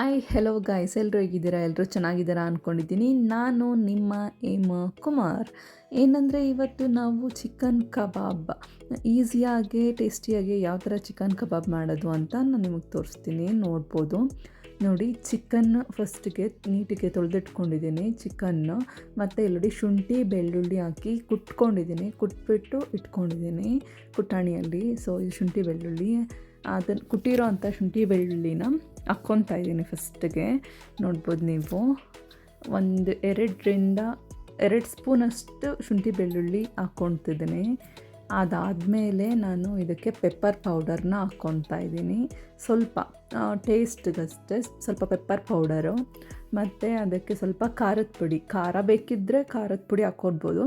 Hi hello guys, ಎಲ್ಲರೂ ಹೇಗಿದ್ದೀರಾ? ಎಲ್ಲರೂ ಚೆನ್ನಾಗಿದ್ದೀರಾ ಅಂದ್ಕೊಂಡಿದ್ದೀನಿ. ನಾನು ನಿಮ್ಮ ಕುಮಾರ್. ಏನಂದರೆ ಇವತ್ತು ನಾವು ಚಿಕನ್ ಕಬಾಬ್ ಈಸಿಯಾಗಿ ಟೇಸ್ಟಿಯಾಗಿ ಯಾವ ಥರ ಚಿಕನ್ ಕಬಾಬ್ ಮಾಡೋದು ಅಂತ ನಾನು ನಿಮಗೆ ತೋರಿಸ್ತೀನಿ. ನೋಡ್ಬೋದು ನೋಡಿ, ಚಿಕನ್ ಫಸ್ಟಿಗೆ ನೀಟಿಗೆ ತೊಳೆದಿಟ್ಕೊಂಡಿದ್ದೀನಿ ಚಿಕನ್ನು. ಮತ್ತು ಇಲ್ಲಿ ಶುಂಠಿ ಬೆಳ್ಳುಳ್ಳಿ ಹಾಕಿ ಕುಟ್ಕೊಂಡಿದ್ದೀನಿ, ಕುಟ್ಬಿಟ್ಟು ಇಟ್ಕೊಂಡಿದ್ದೀನಿ ಕುಟ್ಟಾಣಿಯಲ್ಲಿ. ಸೊ ಇದು ಶುಂಠಿ ಬೆಳ್ಳುಳ್ಳಿ, ಅದನ್ನು ಕುಟ್ಟಿರೋ ಅಂಥ ಶುಂಠಿ ಬೆಳ್ಳುಳ್ಳಿನ ಹಾಕ್ಕೊತಾ ಇದ್ದೀನಿ ಫಸ್ಟಿಗೆ. ನೋಡ್ಬೋದು ನೀವು, ಒಂದು 2 ಸ್ಪೂನಷ್ಟು ಶುಂಠಿ ಬೆಳ್ಳುಳ್ಳಿ ಹಾಕ್ಕೊತಿದ್ದೀನಿ. ಅದಾದಮೇಲೆ ನಾನು ಇದಕ್ಕೆ ಪೆಪ್ಪರ್ ಪೌಡರ್ನ ಹಾಕ್ಕೊತಾ ಇದ್ದೀನಿ. ಸ್ವಲ್ಪ ಟೇಸ್ಟ್ಗಷ್ಟೇ ಸ್ವಲ್ಪ ಪೆಪ್ಪರ್ ಪೌಡರು, ಮತ್ತು ಅದಕ್ಕೆ ಸ್ವಲ್ಪ ಖಾರದ ಪುಡಿ. ಖಾರ ಬೇಕಿದ್ದರೆ ಖಾರದ ಪುಡಿ ಹಾಕ್ಕೊಡ್ಬೋದು,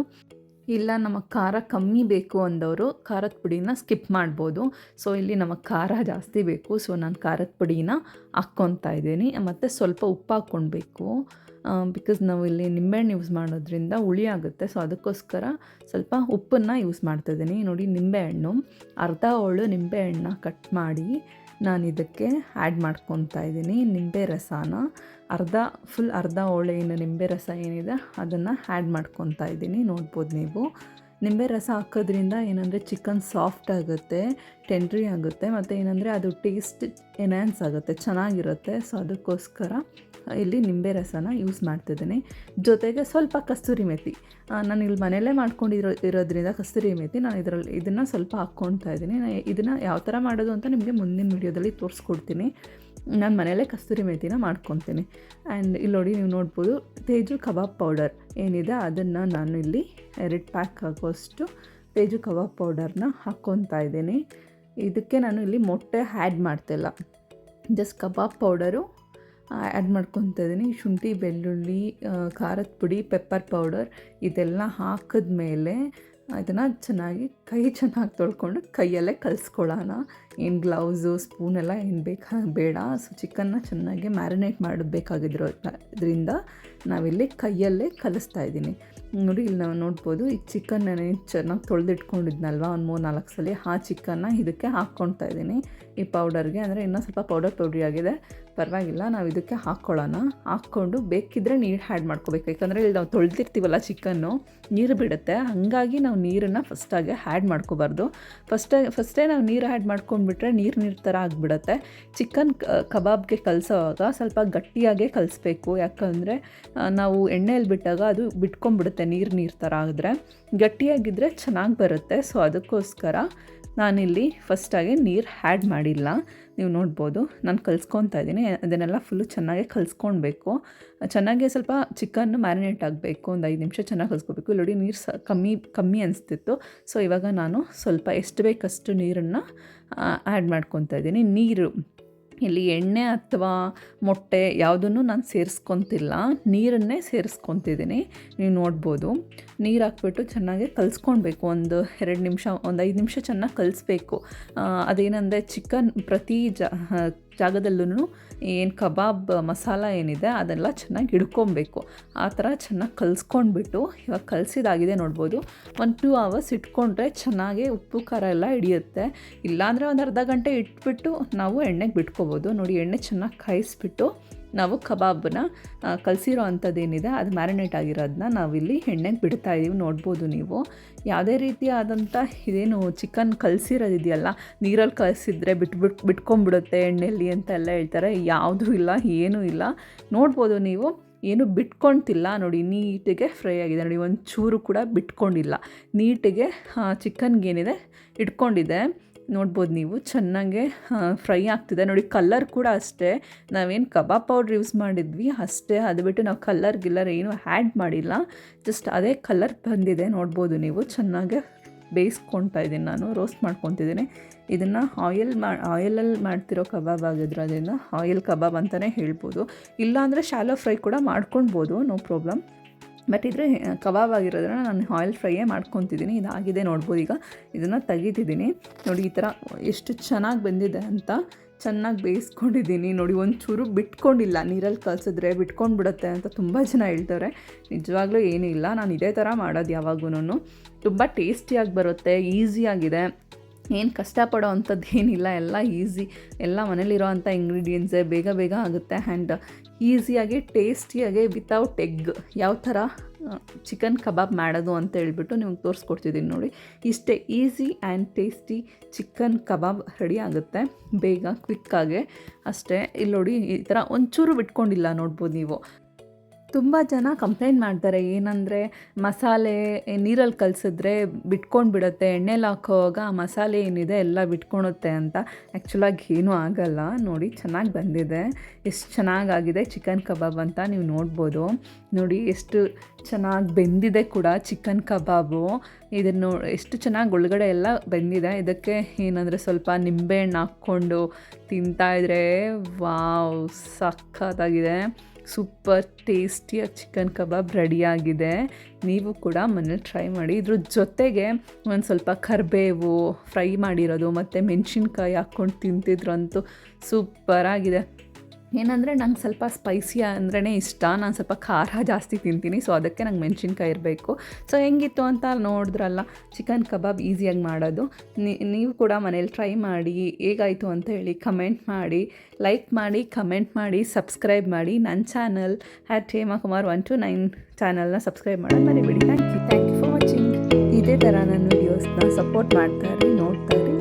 ಇಲ್ಲ ನಮಗೆ ಖಾರ ಕಮ್ಮಿ ಬೇಕು ಅಂದವರು ಖಾರದ ಪುಡಿನ ಸ್ಕಿಪ್ ಮಾಡ್ಬೋದು. ಸೊ ಇಲ್ಲಿ ನಮಗೆ ಖಾರ ಜಾಸ್ತಿ ಬೇಕು, ಸೊ ನಾನು ಖಾರದ ಪುಡಿನ ಹಾಕ್ಕೊತಾ ಇದ್ದೀನಿ. ಮತ್ತು ಸ್ವಲ್ಪ ಉಪ್ಪು ಹಾಕ್ಕೊಳ್ಬೇಕು, ಬಿಕಾಸ್ ನಾವು ಇಲ್ಲಿ ನಿಂಬೆಹಣ್ಣು ಯೂಸ್ ಮಾಡೋದ್ರಿಂದ ಹುಳಿ ಆಗುತ್ತೆ. ಸೊ ಅದಕ್ಕೋಸ್ಕರ ಸ್ವಲ್ಪ ಉಪ್ಪನ್ನು ಯೂಸ್ ಮಾಡ್ತಾಯಿದ್ದೀನಿ. ನೋಡಿ, ನಿಂಬೆಹಣ್ಣು ಅರ್ಧ ಹೋಳು ನಿಂಬೆಹಣ್ಣನ್ನ ಕಟ್ ಮಾಡಿ ನಾನು ಇದಕ್ಕೆ ಆ್ಯಡ್ ಮಾಡ್ಕೊತಾ ಇದ್ದೀನಿ. ನಿಂಬೆ ರಸನ ಅರ್ಧ ಹೋಳೆಯನ್ನು ನಿಂಬೆ ರಸ ಏನಿದೆ ಅದನ್ನು ಆ್ಯಡ್ ಮಾಡ್ಕೊತಾ ಇದ್ದೀನಿ. ನೋಡ್ಬೋದು ನೀವು, ನಿಂಬೆ ರಸ ಹಾಕೋದ್ರಿಂದ ಏನಂದರೆ ಚಿಕನ್ ಸಾಫ್ಟ್ ಆಗುತ್ತೆ, ಟೆಂಡ್ರಿ ಆಗುತ್ತೆ, ಮತ್ತು ಏನಂದರೆ ಅದು ಟೇಸ್ಟ್ ಎನ್ಹ್ಯಾನ್ಸ್ ಆಗುತ್ತೆ, ಚೆನ್ನಾಗಿರುತ್ತೆ. ಸೊ ಅದಕ್ಕೋಸ್ಕರ ಇಲ್ಲಿ ನಿಂಬೆ ರಸನ ಯೂಸ್ ಮಾಡ್ತಿದ್ದೀನಿ. ಜೊತೆಗೆ ಸ್ವಲ್ಪ ಕಸ್ತೂರಿ ಮೇಥಿ, ನಾನು ಇಲ್ಲಿ ಮನೆಯಲ್ಲೇ ಇರೋದ್ರಿಂದ ಕಸ್ತೂರಿ ಮೇಥಿ ನಾನು ಇದನ್ನು ಸ್ವಲ್ಪ ಹಾಕ್ಕೊತಾ ಇದ್ದೀನಿ. ಇದನ್ನು ಯಾವ ಥರ ಮಾಡೋದು ಅಂತ ನಿಮಗೆ ಮುಂದಿನ ವೀಡಿಯೋದಲ್ಲಿ ತೋರಿಸ್ಕೊಡ್ತೀನಿ. ನಾನು ಮನೆಯಲ್ಲೇ ಕಸ್ತೂರಿ ಮೇಥಿನ ಮಾಡ್ಕೊತೀನಿ. ಆ್ಯಂಡ್ ಇಲ್ಲಿ ನೋಡಿ, ನೀವು ನೋಡ್ಬೋದು ತೇಜು ಕಬಾಬ್ ಪೌಡರ್ ಏನಿದೆ ಅದನ್ನು ನಾನು ಇಲ್ಲಿ 2 ಪ್ಯಾಕ್ ಆಗೋಷ್ಟು ತೇಜು ಕಬಾಬ್ ಪೌಡರ್ನ ಹಾಕ್ಕೊತಾ ಇದ್ದೀನಿ. ಇದಕ್ಕೆ ನಾನು ಇಲ್ಲಿ ಮೊಟ್ಟೆ ಆ್ಯಡ್ ಮಾಡ್ತಿಲ್ಲ, ಜಸ್ಟ್ ಕಬಾಬ್ ಪೌಡರು ಆ್ಯಡ್ ಮಾಡ್ಕೊತಾ ಇದ್ದೀನಿ. ಶುಂಠಿ ಬೆಳ್ಳುಳ್ಳಿ, ಖಾರದ ಪುಡಿ, ಪೆಪ್ಪರ್ ಪೌಡರ್ ಇದೆಲ್ಲ ಹಾಕಿದ್ಮೇಲೆ ಇದನ್ನು ಚೆನ್ನಾಗಿ ಚೆನ್ನಾಗಿ ತೊಳ್ಕೊಂಡು ಕೈಯಲ್ಲೇ ಕಲಿಸ್ಕೊಳ್ಳೋಣ. ಏನು ಗ್ಲೌಸು ಸ್ಪೂನೆಲ್ಲ ಏನು ಬೇಡ. ಸೊ ಚಿಕನ್ನ ಚೆನ್ನಾಗಿ ಮ್ಯಾರಿನೇಟ್ ಮಾಡಬೇಕಾಗಿದ್ರಿಂದ ನಾವಿಲ್ಲಿ ಕೈಯಲ್ಲೇ ಕಲಿಸ್ತಾ ಇದ್ದೀನಿ. ನೋಡಿ, ಇಲ್ಲಿ ನಾವು ನೋಡ್ಬೋದು ಈ ಚಿಕನ್ ಚೆನ್ನಾಗಿ ತೊಳೆದಿಟ್ಕೊಂಡಿದ್ನಲ್ವ ಒಂದು 3-4 ಸಲ, ಆ ಚಿಕನ್ನ ಇದಕ್ಕೆ ಹಾಕ್ಕೊಳ್ತಾ ಇದ್ದೀನಿ ಈ ಪೌಡರ್ಗೆ. ಅಂದರೆ ಇನ್ನೂ ಸ್ವಲ್ಪ ಪೌಡ್ರಿ ಆಗಿದೆ, ಪರವಾಗಿಲ್ಲ, ನಾವು ಇದಕ್ಕೆ ಹಾಕ್ಕೊಂಡು ಬೇಕಿದ್ದರೆ ನೀರು ಆ್ಯಡ್ ಮಾಡ್ಕೋಬೇಕು. ಯಾಕಂದರೆ ಇಲ್ಲಿ ನಾವು ತೊಳೆದಿರ್ತೀವಲ್ಲ ಚಿಕನ್ನು, ನೀರು ಬಿಡುತ್ತೆ, ಹಾಗಾಗಿ ನಾವು ನೀರನ್ನು ಫಸ್ಟಾಗೆ ಆ್ಯಡ್ ಮಾಡ್ಕೋಬಾರ್ದು. ಫಸ್ಟೇ ನಾವು ನೀರು ಆ್ಯಡ್ ಮಾಡ್ಕೊಂಡ್ಬಿಟ್ರೆ ನೀರು ಥರ ಆಗಿಬಿಡುತ್ತೆ. ಚಿಕನ್ ಕಬಾಬ್ಗೆ ಕಲಿಸೋವಾಗ ಸ್ವಲ್ಪ ಗಟ್ಟಿಯಾಗೇ ಕಲಿಸ್ಬೇಕು, ಯಾಕಂದರೆ ನಾವು ಎಣ್ಣೆಯಲ್ಲಿ ಬಿಟ್ಟಾಗ ಅದು ಬಿಟ್ಕೊಂಡ್ಬಿಡುತ್ತೆ ನೀರು ಥರ ಆದರೆ. ಗಟ್ಟಿಯಾಗಿದ್ದರೆ ಚೆನ್ನಾಗಿ ಬರುತ್ತೆ. ಸೊ ಅದಕ್ಕೋಸ್ಕರ ನಾನಿಲ್ಲಿ ಫಸ್ಟಾಗಿ ನೀರು ಆ್ಯಡ್ ಮಾಡಿಲ್ಲ. ನೀವು ನೋಡ್ಬೋದು, ನಾನು ಕಲಿಸ್ಕೊತಾ ಇದ್ದೀನಿ. ಅದನ್ನೆಲ್ಲ ಫುಲ್ಲು ಚೆನ್ನಾಗಿ ಕಲಿಸ್ಕೊಳ್ಬೇಕು. ಚೆನ್ನಾಗಿ ಸ್ವಲ್ಪ ಚಿಕನ್ನು ಮ್ಯಾರಿನೇಟ್ ಆಗಬೇಕು, ಒಂದು 5 ನಿಮಿಷ ಚೆನ್ನಾಗಿ ಕಲಿಸ್ಕೋಬೇಕು. ಇಲ್ಲಿ ನೋಡಿ, ನೀರು ಕಮ್ಮಿ ಅನಿಸ್ತಿತ್ತು. ಸೊ ಇವಾಗ ನಾನು ಸ್ವಲ್ಪ ಎಷ್ಟು ಬೇಕಷ್ಟು ನೀರನ್ನು ಆ್ಯಡ್ ಮಾಡ್ಕೊತಾ ಇದ್ದೀನಿ. ನೀರು ಇಲ್ಲಿ ಎಣ್ಣೆ ಅಥವಾ ಮೊಟ್ಟೆ ಯಾವುದನ್ನು ನಾನು ಸೇರಿಸ್ಕೊತಿಲ್ಲ, ನೀರನ್ನೇ ಸೇರಿಸ್ಕೊತಿದ್ದೀನಿ. ನೀವು ನೋಡ್ಬೋದು, ನೀರು ಹಾಕ್ಬಿಟ್ಟು ಚೆನ್ನಾಗಿ ಕಲಿಸ್ಕೊಳ್ಬೇಕು. ಒಂದು 2 ನಿಮಿಷ, ಒಂದು 5 ನಿಮಿಷ ಚೆನ್ನಾಗಿ ಕಲಿಸ್ಬೇಕು. ಅದೇನೆಂದರೆ ಚಿಕನ್ ಪ್ರತಿ ಜಾಗದಲ್ಲೂ ಏನು ಕಬಾಬ್ ಮಸಾಲ ಏನಿದೆ ಅದೆಲ್ಲ ಚೆನ್ನಾಗಿ ಹಿಡ್ಕೊಬೇಕು. ಆ ಥರ ಚೆನ್ನಾಗಿ ಕಲಿಸ್ಕೊಂಡ್ಬಿಟ್ಟು ಇವಾಗ ಕಲಸಿದಾಗಿದೆ ನೋಡ್ಬೋದು. 1-2 ಅವರ್ಸ್ ಇಟ್ಕೊಂಡ್ರೆ ಚೆನ್ನಾಗಿ ಉಪ್ಪು ಖಾರ ಎಲ್ಲ ಹಿಡಿಯುತ್ತೆ. ಇಲ್ಲಾಂದರೆ ಒಂದು ಅರ್ಧ ಗಂಟೆ ಇಟ್ಬಿಟ್ಟು ನಾವು ಎಣ್ಣೆಗೆ ಬಿಟ್ಕೋಬೋದು. ನೋಡಿ, ಎಣ್ಣೆ ಚೆನ್ನಾಗಿ ಕಾಯಿಸ್ಬಿಟ್ಟು ನಾವು ಕಬಾಬನ್ನ ಕಲಸಿರೋ ಅಂಥದ್ದೇನಿದೆ ಅದು ಮ್ಯಾರಿನೇಟ್ ಆಗಿರೋದನ್ನ ನಾವಿಲ್ಲಿ ಎಣ್ಣೆಗೆ ಬಿಡ್ತಾಯಿದ್ದೀವಿ. ನೋಡ್ಬೋದು ನೀವು, ಯಾವುದೇ ರೀತಿಯಾದಂಥ ಇದೇನು ಚಿಕನ್ ಕಲಸಿರೋದಿದೆಯಲ್ಲ, ನೀರಲ್ಲಿ ಕಲಸಿದ್ರೆ ಬಿಟ್ಕೊಂಡ್ಬಿಡುತ್ತೆ ಎಣ್ಣೆಯಲ್ಲಿ ಅಂತೆಲ್ಲ ಹೇಳ್ತಾರೆ. ಯಾವುದೂ ಇಲ್ಲ, ಏನೂ ಇಲ್ಲ. ನೋಡ್ಬೋದು ನೀವು, ಏನು ಬಿಟ್ಕೊಳ್ತಿಲ್ಲ. ನೋಡಿ, ನೀಟಿಗೆ ಫ್ರೈ ಆಗಿದೆ. ನೋಡಿ, ಒಂಚೂರು ಕೂಡ ಬಿಟ್ಕೊಂಡಿಲ್ಲ, ನೀಟಿಗೆ ಚಿಕನ್ಗೇನಿದೆ ಇಟ್ಕೊಂಡಿದೆ. ನೋಡ್ಬೋದು ನೀವು, ಚೆನ್ನಾಗೆ ಫ್ರೈ ಆಗ್ತಿದೆ. ನೋಡಿ, ಕಲ್ಲರ್ ಕೂಡ ಅಷ್ಟೇ, ನಾವೇನು ಕಬಾಬ್ ಪೌಡ್ರ್ ಯೂಸ್ ಮಾಡಿದ್ವಿ ಅಷ್ಟೇ, ಅದು ಬಿಟ್ಟು ನಾವು ಗಿಲ್ಲರ್ ಏನು ಆ್ಯಡ್ ಮಾಡಿಲ್ಲ, ಜಸ್ಟ್ ಅದೇ ಕಲರ್ ಬಂದಿದೆ. ನೋಡ್ಬೋದು ನೀವು, ಚೆನ್ನಾಗೆ ಬೇಯಿಸ್ಕೊತಾ ಇದ್ದೀನಿ, ನಾನು ರೋಸ್ಟ್ ಮಾಡ್ಕೊತಿದ್ದೀನಿ. ಇದನ್ನು ಆಯಿಲಲ್ಲಿ ಮಾಡ್ತಿರೋ ಕಬಾಬ್ ಆಗಿದ್ರೋದ್ರಿಂದ ಆಯಿಲ್ ಕಬಾಬ್ ಅಂತಲೇ ಹೇಳ್ಬೋದು. ಇಲ್ಲಾಂದರೆ ಶಾಲೋ ಫ್ರೈ ಕೂಡ ಮಾಡ್ಕೊಳ್ಬೋದು, ನೋ ಪ್ರಾಬ್ಲಮ್. ಬಟ್ ಇದ್ರೆ ಕಬಾಬ್ ಆಗಿರೋದ್ರಿಂದ ನಾನು ಆಯಿಲ್ ಫ್ರೈಯೇ ಮಾಡ್ಕೊತಿದ್ದೀನಿ. ಇದಾಗಿದೆ ನೋಡ್ಬೋದು. ಈಗ ಇದನ್ನು ತೆಗಿತಿದ್ದೀನಿ. ನೋಡಿ, ಈ ಥರ ಎಷ್ಟು ಚೆನ್ನಾಗಿ ಬಂದಿದೆ ಅಂತ. ಚೆನ್ನಾಗಿ ಬೇಯಿಸ್ಕೊಂಡಿದ್ದೀನಿ. ನೋಡಿ, ಒಂಚೂರು ಬಿಟ್ಕೊಂಡಿಲ್ಲ. ನೀರಲ್ಲಿ ಕಲಸಿದ್ರೆ ಬಿಟ್ಕೊಂಡ್ಬಿಡುತ್ತೆ ಅಂತ ತುಂಬ ಜನ ಹೇಳ್ತಾರೆ. ನಿಜವಾಗ್ಲೂ ಏನೂ ಇಲ್ಲ, ನಾನು ಇದೇ ಥರ ಮಾಡೋದು ಯಾವಾಗೂ. ತುಂಬ ಟೇಸ್ಟಿಯಾಗಿ ಬರುತ್ತೆ, ಈಸಿಯಾಗಿದೆ. ಏನು ಕಷ್ಟಪಡೋ ಅಂಥದ್ದು ಏನಿಲ್ಲ, ಎಲ್ಲ ಈಸಿ, ಎಲ್ಲ ಮನೇಲಿರೋ ಅಂಥ ಇಂಗ್ರೀಡಿಯೆಂಟ್ಸೇ, ಬೇಗ ಬೇಗ ಆಗುತ್ತೆ ಆ್ಯಂಡ್ ಈಸಿಯಾಗಿ ಟೇಸ್ಟಿಯಾಗಿ ವಿತೌಟ್ ಎಗ್ ಯಾವ ಥರ ಚಿಕನ್ ಕಬಾಬ್ ಮಾಡೋದು ಅಂತ ಹೇಳ್ಬಿಟ್ಟು ನಿಮ್ಗೆ ತೋರಿಸ್ಕೊಡ್ತಿದ್ದೀನಿ ನೋಡಿ. ಇಷ್ಟೇ easy and tasty chicken kebab ready ಆಗುತ್ತೆ ಬೇಗ ಕ್ವಿಕ್ಕಾಗೆ ಅಷ್ಟೇ. ಇಲ್ಲಿ ನೋಡಿ ಈ ಥರ ಒಂಚೂರು ಬಿಟ್ಕೊಂಡಿಲ್ಲ, ನೋಡ್ಬೋದು ನೀವು. ತುಂಬ ಜನ ಕಂಪ್ಲೇಂಟ್ ಮಾಡ್ತಾರೆ, ಏನಂದರೆ ಮಸಾಲೆ ನೀರಲ್ಲಿ ಕಲಸಿದ್ರೆ ಬಿಟ್ಕೊಂಡು ಬಿಡುತ್ತೆ, ಎಣ್ಣೆಲಿ ಹಾಕೋವಾಗ ಆ ಮಸಾಲೆ ಏನಿದೆ ಎಲ್ಲ ಬಿಟ್ಕೊಳುತ್ತೆ ಅಂತ. ಆ್ಯಕ್ಚುಲಾಗಿ ಏನೂ ಆಗಲ್ಲ. ನೋಡಿ ಚೆನ್ನಾಗಿ ಬಂದಿದೆ, ಎಷ್ಟು ಚೆನ್ನಾಗಾಗಿದೆ ಚಿಕನ್ ಕಬಾಬ್ ಅಂತ ನೀವು ನೋಡ್ಬೋದು. ನೋಡಿ ಎಷ್ಟು ಚೆನ್ನಾಗಿ ಬೆಂದಿದೆ ಕೂಡ ಚಿಕನ್ ಕಬಾಬು. ಇದನ್ನು ಎಷ್ಟು ಚೆನ್ನಾಗಿ ಒಳಗಡೆ ಎಲ್ಲ ಬೆಂದಿದೆ. ಇದಕ್ಕೆ ಏನಂದರೆ ಸ್ವಲ್ಪ ನಿಂಬೆಹಣ್ಣು ಹಾಕ್ಕೊಂಡು ತಿಂತಾಯಿದ್ರೆ ವಾವ್ ಸಖತ್ತಾಗಿದೆ. ಸೂಪರ್ ಟೇಸ್ಟಿಯಾಗಿ ಚಿಕನ್ ಕಬಾಬ್ ರೆಡಿಯಾಗಿದೆ. ನೀವು ಕೂಡ ಮನೇಲಿ ಟ್ರೈ ಮಾಡಿ. ಇದ್ರ ಜೊತೆಗೆ ಒಂದು ಸ್ವಲ್ಪ ಕರಿಬೇವು ಫ್ರೈ ಮಾಡಿರೋದು ಮತ್ತು ಮೆಣಸಿನ್ಕಾಯಿ ಹಾಕ್ಕೊಂಡು ತಿಂತಿದ್ರಂತೂ ಸೂಪರಾಗಿದೆ. ಏನಂದರೆ ನಂಗೆ ಸ್ವಲ್ಪ ಸ್ಪೈಸಿ ಅಂದ್ರೇ ಇಷ್ಟ, ನಾನು ಸ್ವಲ್ಪ ಖಾರ ಜಾಸ್ತಿ ತಿಂತೀನಿ, ಸೊ ಅದಕ್ಕೆ ನಂಗೆ ಮೆಣಸಿನ್ಕಾಯಿ ಇರಬೇಕು. ಸೊ ಹೆಂಗಿತ್ತು ಅಂತ ನೋಡಿದ್ರಲ್ಲ ಚಿಕನ್ ಕಬಾಬ್ ಈಸಿಯಾಗಿ ಮಾಡೋದು. ನೀವು ಕೂಡ ಮನೇಲಿ ಟ್ರೈ ಮಾಡಿ, ಹೇಗಾಯಿತು ಅಂತ ಹೇಳಿ ಕಮೆಂಟ್ ಮಾಡಿ, ಲೈಕ್ ಮಾಡಿ, ಕಮೆಂಟ್ ಮಾಡಿ, ಸಬ್ಸ್ಕ್ರೈಬ್ ಮಾಡಿ. ನನ್ನ ಚಾನಲ್ @ಹೇಮಾಕುಮಾರ್129 ಚಾನಲ್ನ ಸಬ್ಸ್ಕ್ರೈಬ್ ಮಾಡೋದು ಮರಿಬೇಡಿ. Thank you for watching. ಇದೇ ಥರ ನನ್ನ ವೀಡಿಯೋಸ್ನ ಸಪೋರ್ಟ್ ಮಾಡ್ತಾಯಿರಿ, ನೋಡ್ತಾಯಿರಿ.